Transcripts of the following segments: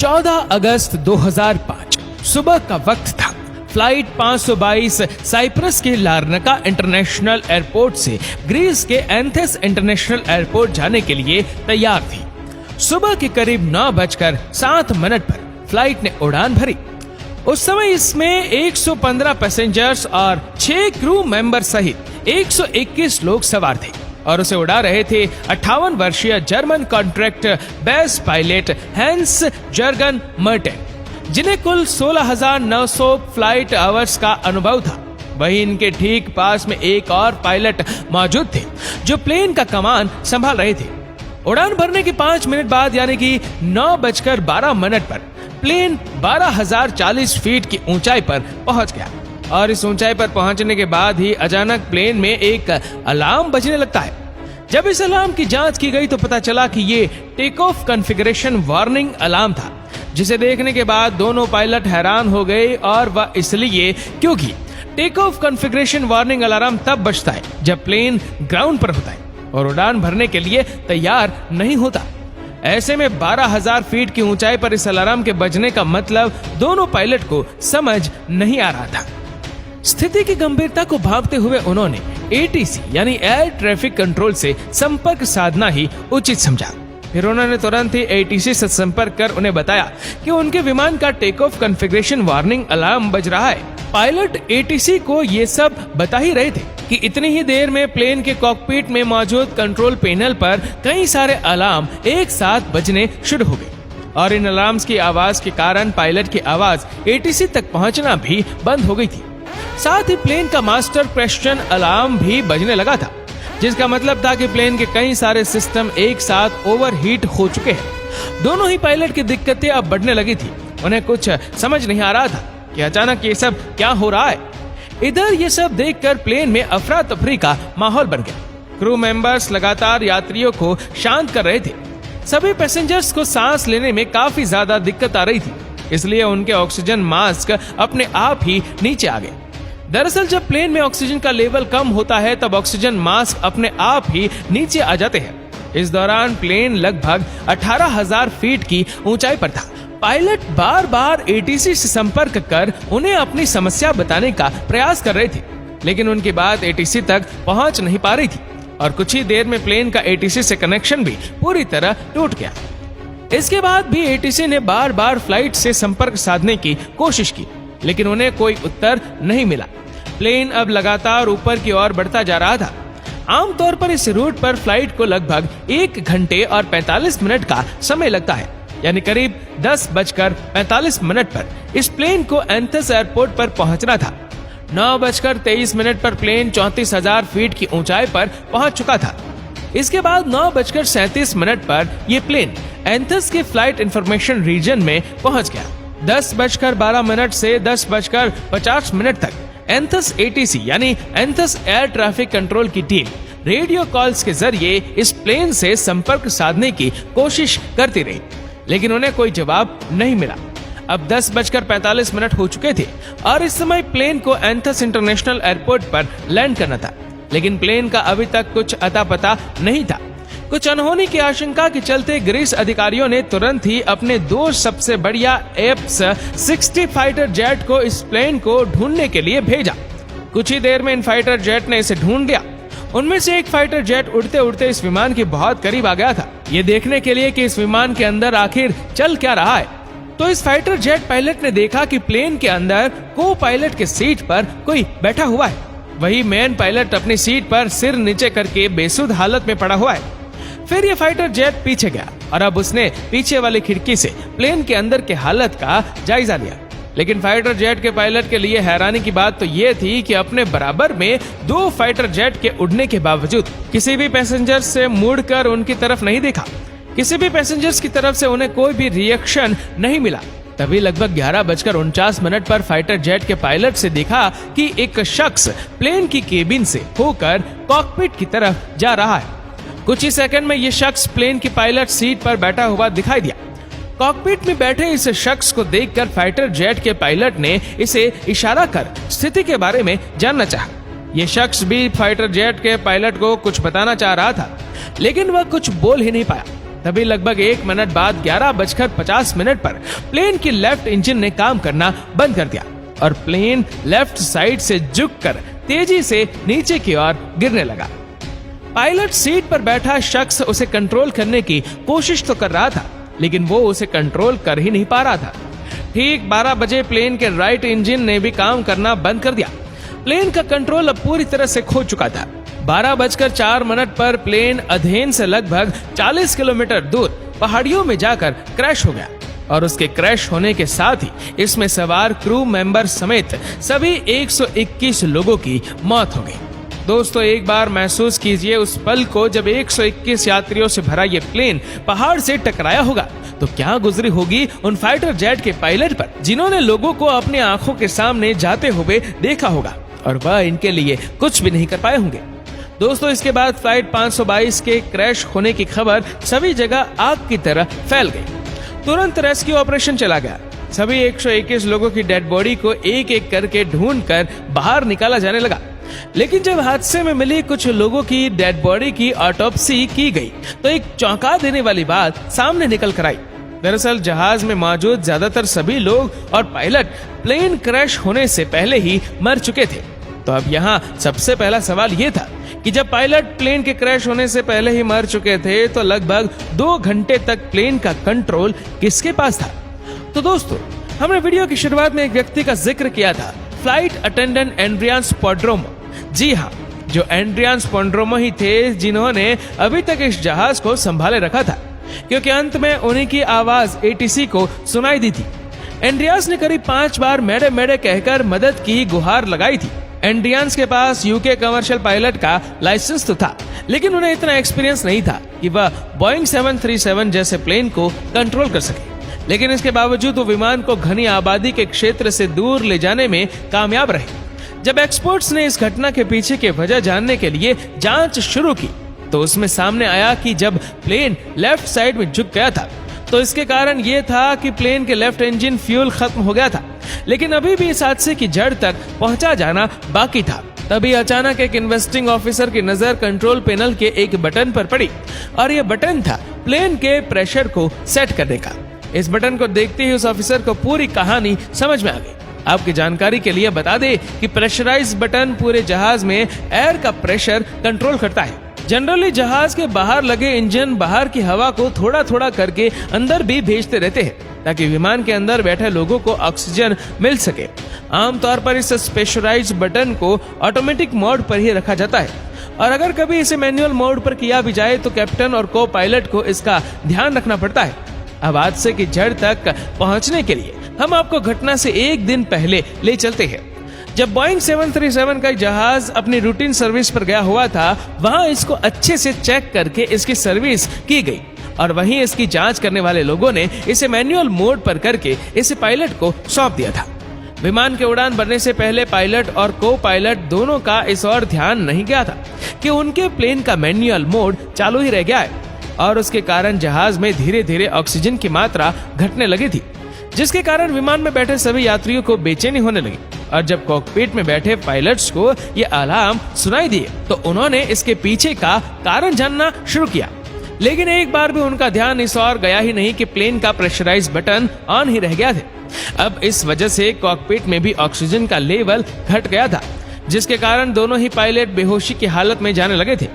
14 अगस्त 2005 सुबह का वक्त था। फ्लाइट 522 साइप्रस के लार्नाका इंटरनेशनल एयरपोर्ट से ग्रीस के एंथेस इंटरनेशनल एयरपोर्ट जाने के लिए तैयार थी। सुबह के करीब 9:07 पर फ्लाइट ने उड़ान भरी। उस समय इसमें 115 पैसेंजर्स और 6 क्रू मेंबर सहित 121 लोग सवार थे और उसे उड़ा रहे थे 58 वर्षीय German contract base pilot Hans Jurgen Merten, जिन्हें कुल 16,900 फ्लाइट आवर्स का अनुभव था। वहीं इनके ठीक पास में एक और पायलट मौजूद थे जो प्लेन का कमान संभाल रहे थे। उड़ान भरने के 5 मिनट बाद यानी कि 9:12 पर प्लेन 12,040 फीट की ऊंचाई पर पहुंच गया और इस ऊंचाई पर पहुंचने के बाद ही अचानक प्लेन में एक अलार्म बजने लगता है। जब इस अलार्म की जांच की गई तो पता चला कि ये take off configuration warning alarm था, जिसे देखने के बाद दोनों पायलट हैरान हो गए और वह इसलिए क्योंकि take off configuration warning alarm तब बजता है जब प्लेन ग्राउंड पर होता है और उड़ान भरने के लिए तैयार नहीं होता। ऐसे में 12,000 फीट की ऊंचाई पर इस अलार्म के बजने का मतलब दोनों पायलट को समझ नहीं आ रहा था। स्थिति की गंभीरता को भांपते हुए उन्होंने एटीसी यानी एयर ट्रैफिक कंट्रोल से संपर्क साधना ही उचित समझा। फिर उन्होंने तुरंत ही एटीसी से संपर्क कर उन्हें बताया कि उनके विमान का take off configuration warning alarm बज रहा है। पायलट एटीसी को ये सब बता ही रहे थे कि इतनी ही देर में प्लेन के कॉकपिट में मौजूद कंट्रोल पैनल पर कई सारे अलार्म एक साथ बजने शुरू हो गए और इन अलार्म्स की आवाज के कारण पायलट की आवाज एटीसी तक पहुंचना भी बंद हो गई थी। साथ ही प्लेन का मास्टर क्वेश्चन अलार्म भी बजने लगा था, जिसका मतलब था कि प्लेन के कई सारे सिस्टम एक साथ ओवरहीट हो चुके हैं। दोनों ही पायलट की दिक्कतें अब बढ़ने लगी थी। उन्हें कुछ समझ नहीं आ रहा था कि अचानक ये सब क्या हो रहा है। इधर ये सब देखकर प्लेन में अफरा तफरी का माहौल बन गया। क्रू मेंबर्स लगातार यात्रियों को शांत कर रहे थे। सभी पैसेंजर्स को सांस लेने में काफी ज्यादा दिक्कत आ रही थी, इसलिए उनके ऑक्सीजन मास्क अपने आप ही नीचे आ गए। दरअसल जब प्लेन में ऑक्सीजन का लेवल कम होता है तब ऑक्सीजन मास्क अपने आप ही नीचे आ जाते हैं। इस दौरान प्लेन लगभग 18,000 फीट की ऊंचाई पर था। पायलट बार बार एटीसी से संपर्क कर उन्हें अपनी समस्या बताने का प्रयास कर रहे थे, लेकिन उनकी बात एटीसी तक पहुंच नहीं पा रही थी और कुछ ही देर में प्लेन का एटीसी से कनेक्शन भी पूरी तरह टूट गया। इसके बाद भी एटीसी ने बार बार फ्लाइट से संपर्क साधने की कोशिश की, लेकिन उन्हें कोई उत्तर नहीं मिला। प्लेन अब लगातार ऊपर की ओर बढ़ता जा रहा था। आमतौर पर इस रूट पर फ्लाइट को लगभग 1 घंटे और 45 मिनट का समय लगता है, यानी करीब 10:45 पर इस प्लेन को एंथस एयरपोर्ट पर पहुंचना था। 9:23 पर प्लेन 34,000 फीट की ऊंचाई पर पहुंच चुका था। इसके बाद 9:37 पर यह प्लेन एंथस के फ्लाइट इंफॉर्मेशन रीजन में पहुंच गया। 10:12 से 10:50 तक एंथस एटीसी यानी एंथस एयर ट्रैफिक कंट्रोल की टीम रेडियो कॉल्स के जरिए इस प्लेन से संपर्क साधने की कोशिश करती रही, लेकिन उन्हें कोई जवाब नहीं मिला। अब 10:45 हो चुके थे और इस समय प्लेन को एंथस इंटरनेशनल एयरपोर्ट पर लैंड करना था, लेकिन प्लेन का अभी तक कुछ अता पता नहीं था। कुछ अनहोनी की आशंका के चलते ग्रीस अधिकारियों ने तुरंत ही अपने 2 सबसे बढ़िया F-60 फाइटर जेट को इस प्लेन को ढूंढने के लिए भेजा। कुछ ही देर में इन फाइटर जेट ने इसे ढूंढ लिया। उनमें से एक फाइटर जेट उड़ते उड़ते इस विमान के बहुत करीब आ गया था, ये देखने के लिए कि इस विमान के अंदर आखिर चल क्या रहा है। तो इस फाइटर जेट पायलट ने देखा कि प्लेन के अंदर को पायलट के सीट पर कोई बैठा हुआ है। वही मेन पायलट अपनी सीट पर सिर नीचे करके बेसुध हालत में पड़ा हुआ है। फिर ये फाइटर जेट पीछे गया और अब उसने पीछे वाली खिड़की से प्लेन के अंदर के हालत का जायजा लिया। लेकिन फाइटर जेट के पायलट के लिए हैरानी की बात तो ये थी कि अपने बराबर में 2 फाइटर जेट के उड़ने के बावजूद किसी भी पैसेंजर से मुड़कर उनकी तरफ नहीं देखा। किसी भी पैसेंजर्स की तरफ से उन्हें कोई भी रिएक्शन नहीं मिला। तभी लगभग 11:49 पर फाइटर जेट के पायलट से दिखा कि एक शख्स प्लेन की केबिन से होकर कॉकपिट की तरफ जा रहा है। कुछ ही सेकंड में ये शख्स प्लेन की पायलट सीट पर बैठा हुआ दिखाई दिया। कॉकपिट में बैठे इस शख्स को देखकर फाइटर जेट के पायलट ने इसे इशारा कर स्थिति के बारे में जानना चाहा। यह शख्स भी फाइटर जेट के पायलट को कुछ बताना चाह रहा था, लेकिन वह कुछ बोल ही नहीं पाया। तभी लगभग 1 मिनट बाद 11:50 पर प्लेन की लेफ्ट इंजन ने काम करना बंद कर दिया और प्लेन लेफ्ट साइड से झुककर तेजी से नीचे की ओर गिरने लगा। पायलट सीट पर बैठा शख्स उसे कंट्रोल करने की कोशिश तो कर रहा था, लेकिन वो उसे कंट्रोल कर ही नहीं पा रहा था। ठीक 12 बजे प्लेन के राइट इंजन ने भी काम करना बंद कर दिया। प्लेन का कंट्रोल अब पूरी तरह से खो चुका था। 12:04 पर प्लेन अधेन से लगभग 40 किलोमीटर दूर पहाड़ियों में जाकर क्रैश हो गया और उसके क्रैश होने के साथ ही इसमें सवार क्रू मेंबर समेत सभी 121 लोगों की मौत हो गई। दोस्तों, एक बार महसूस कीजिए उस पल को जब 121 यात्रियों से भरा ये प्लेन पहाड़ से टकराया होगा तो क्या गुजरी होगी उन फाइटर जेट के पायलट पर, जिन्होंने लोगों को अपनी आंखों के सामने जाते हुए देखा होगा और वह इनके लिए कुछ भी नहीं कर पाए होंगे। दोस्तों, इसके बाद फ्लाइट 522 के क्रैश होने की खबर सभी जगह आग की तरह फैल गई। तुरंत रेस्क्यू ऑपरेशन चला गया। सभी 121 लोगों की डेड बॉडी को एक एक करके ढूंढकर बाहर निकाला जाने लगा। लेकिन जब हादसे में मिली कुछ लोगों की डेड बॉडी की ऑटोप्सी की गई तो एक चौंका देने वाली बात सामने निकल कर आई। दरअसल जहाज में मौजूद ज्यादातर सभी लोग और पायलट प्लेन क्रैश होने से पहले ही मर चुके थे। तो अब यहाँ सबसे पहला सवाल ये था कि जब पायलट प्लेन के क्रैश होने से पहले ही मर चुके थे तो लगभग 2 घंटे तक प्लेन का कंट्रोल किसके पास था? तो दोस्तों, हमने वीडियो की शुरुआत में एक व्यक्ति का जिक्र किया था, फ्लाइट अटेंडेंट एंड्रियान स्क्वाड्रोमो। जी हाँ, जो एंड्रियान स्क्वाड्रोमो ही थे जिन्होंने अभी तक इस जहाज को संभाले रखा था, क्योंकि अंत में उन्हीं की आवाज एटीसी को सुनाई दी थी। एंड्रियास ने करीब 5 बार मेडे मेडे कहकर मदद की गुहार लगाई थी। एंड्रियास के पास यूके कमर्शियल पायलट का लाइसेंस तो था, लेकिन उन्हें इतना एक्सपीरियंस नहीं था कि वह बोइंग 737 जैसे प्लेन को कंट्रोल कर सके। लेकिन इसके बावजूद वो विमान को घनी आबादी के क्षेत्र से दूर ले जाने में कामयाब रहे। जब एक्सपर्ट्स ने इस घटना के पीछे की वजह जानने के लिए जांच शुरू की तो उसमें सामने आया कि जब प्लेन लेफ्ट साइड में झुक गया था तो इसके कारण ये था कि प्लेन के लेफ्ट इंजन फ्यूल खत्म हो गया था, लेकिन अभी भी इस हादसे की जड़ तक पहुंचा जाना बाकी था। तभी अचानक एक इन्वेस्टिंग ऑफिसर की नजर कंट्रोल पैनल के एक बटन पर पड़ी और यह बटन था प्लेन के प्रेशर को सेट करने का। इस बटन को देखते ही उस ऑफिसर को पूरी कहानी समझ में आ गई। आपकी जानकारी के लिए बता दें कि प्रेशराइज बटन पूरे जहाज में एयर का प्रेशर कंट्रोल करता है। जनरली जहाज के बाहर लगे इंजन बाहर की हवा को थोड़ा थोड़ा करके अंदर भी भेजते रहते हैं ताकि विमान के अंदर बैठे लोगों को ऑक्सीजन मिल सके। आमतौर पर इस प्रेशराइज बटन को ऑटोमेटिक मोड पर ही रखा जाता है और अगर कभी इसे मैनुअल मोड पर किया भी जाए तो कैप्टन और को पायलट को इसका ध्यान रखना पड़ता है। अब हादसे की जड़ तक पहुंचने के लिए हम आपको घटना से एक दिन पहले ले चलते हैं। जब बोइंग 737 का जहाज अपनी रूटीन सर्विस पर गया हुआ था, वहां इसको अच्छे से चेक करके इसकी सर्विस की गई और वहीं इसकी जांच करने वाले लोगों ने इसे मैनुअल मोड पर करके इसे पायलट को सौंप दिया था। विमान के उड़ान भरने से पहले पायलट और को पायलट दोनों का इस ओर ध्यान नहीं गया था कि उनके प्लेन का मैनुअल मोड चालू ही रह गया है और उसके कारण जहाज में धीरे धीरे ऑक्सीजन की मात्रा घटने लगी थी, जिसके कारण विमान में बैठे सभी यात्रियों को बेचैनी होने लगी। और जब कॉकपिट में बैठे पायलट्स को ये अलार्म सुनाई दिए तो उन्होंने इसके पीछे का कारण जानना शुरू किया, लेकिन एक बार भी उनका ध्यान इस ओर गया ही नहीं कि प्लेन का प्रेशराइज बटन ऑन ही रह गया था। अब इस वजह से कॉकपिट में भी ऑक्सीजन का लेवल घट गया था, जिसके कारण दोनों ही पायलट बेहोशी की हालत में जाने लगे थे।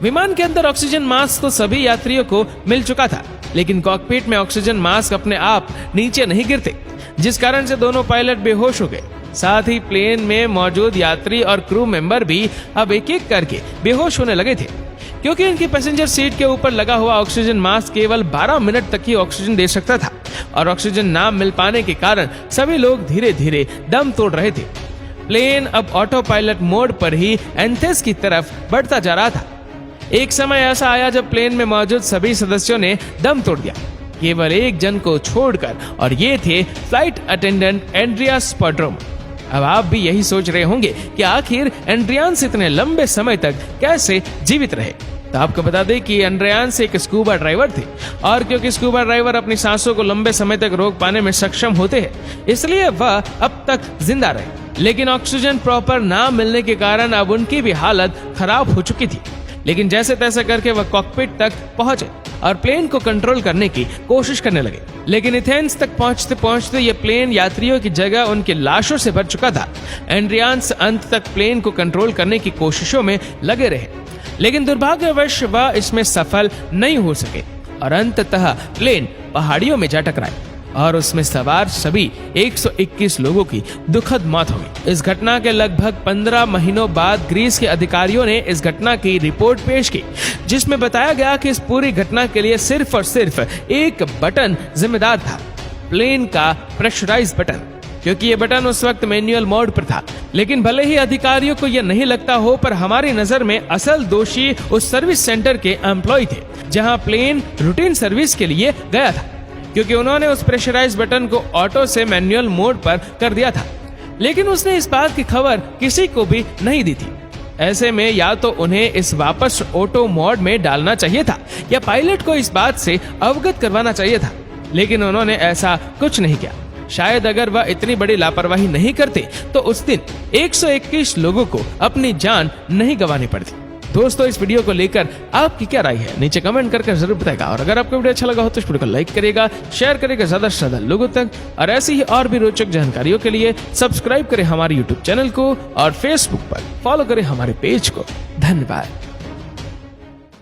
विमान के अंदर ऑक्सीजन मास्क तो सभी यात्रियों को मिल चुका था, लेकिन कॉकपिट में ऑक्सीजन मास्क अपने आप नीचे नहीं गिरते, जिस कारण से दोनों पायलट बेहोश हो गए। साथ ही प्लेन में मौजूद यात्री और क्रू मेंबर भी अब एक एक करके बेहोश होने लगे थे, क्योंकि इनकी पैसेंजर सीट के ऊपर लगा हुआ ऑक्सीजन मास्क केवल 12 मिनट तक ही ऑक्सीजन दे सकता था और ऑक्सीजन ना मिल पाने के कारण सभी लोग धीरे धीरे दम तोड़ रहे थे। प्लेन अब ऑटो पायलट मोड पर ही एंथेस की तरफ बढ़ता जा रहा था। एक समय ऐसा आया जब प्लेन में मौजूद सभी सदस्यों ने दम तोड़ दिया, केवल एक जन को छोड़कर, और ये थे फ्लाइट अटेंडेंट एंड्रियास स्क्वाड्रोमो। अब आप भी यही सोच रहे होंगे कि आखिर एंड्रियास इतने लंबे समय तक कैसे जीवित रहे। तो आपको बता दें कि एंड्रियास एक स्कूबा ड्राइवर थे और क्योंकि स्कूबा ड्राइवर अपनी सांसों को लंबे समय तक रोक पाने में सक्षम होते हैं, इसलिए वह अब तक जिंदा रहे। लेकिन ऑक्सीजन प्रॉपर ना मिलने के कारण अब उनकी भी हालत खराब हो चुकी थी, लेकिन जैसे तैसे करके वह कॉकपिट तक पहुंचे और प्लेन को कंट्रोल करने की कोशिश करने लगे। लेकिन एथेंस तक पहुंचते पहुंचते ये प्लेन यात्रियों की जगह उनकी लाशों से भर चुका था। एड्रियानस अंत तक प्लेन को कंट्रोल करने की कोशिशों में लगे रहे, लेकिन दुर्भाग्यवश वह इसमें सफल नहीं हो सके और अंततः प्लेन पहाड़ियों में जा टकराए और उसमें सवार सभी 121 लोगों की दुखद मौत हो गई। इस घटना के लगभग 15 महीनों बाद ग्रीस के अधिकारियों ने इस घटना की रिपोर्ट पेश की, जिसमें बताया गया कि इस पूरी घटना के लिए सिर्फ और सिर्फ एक बटन जिम्मेदार था, प्लेन का प्रेशराइज बटन, क्योंकि ये बटन उस वक्त मैनुअल मोड पर था। लेकिन भले ही अधिकारियों को यह नहीं लगता हो, पर हमारी नजर में असल दोषी उस सर्विस सेंटर के एम्प्लॉय थे जहां प्लेन रूटीन सर्विस के लिए गया था, क्योंकि उन्होंने उस प्रेशराइज बटन को ऑटो से मैनुअल मोड पर कर दिया था। लेकिन उसने इस बात की खबर किसी को भी नहीं दी थी। ऐसे में या तो उन्हें इस वापस ऑटो मोड में डालना चाहिए था या पायलट को इस बात से अवगत करवाना चाहिए था, लेकिन उन्होंने ऐसा कुछ नहीं किया। शायद अगर वह इतनी बड़ी लापरवाही नहीं करते तो उस दिन 121 लोगों को अपनी जान नहीं गंवानी पड़ती। दोस्तों, इस वीडियो को लेकर आपकी क्या राय है, नीचे कमेंट करके जरूर बताएगा। और अगर आपको वीडियो अच्छा लगा हो तो इस वीडियो को लाइक करेगा, शेयर करेगा ज्यादा से ज्यादा लोगों तक, और ऐसी ही और भी रोचक जानकारियों के लिए सब्सक्राइब करें हमारे यूट्यूब चैनल को और फेसबुक पर फॉलो करें हमारे पेज को। धन्यवाद।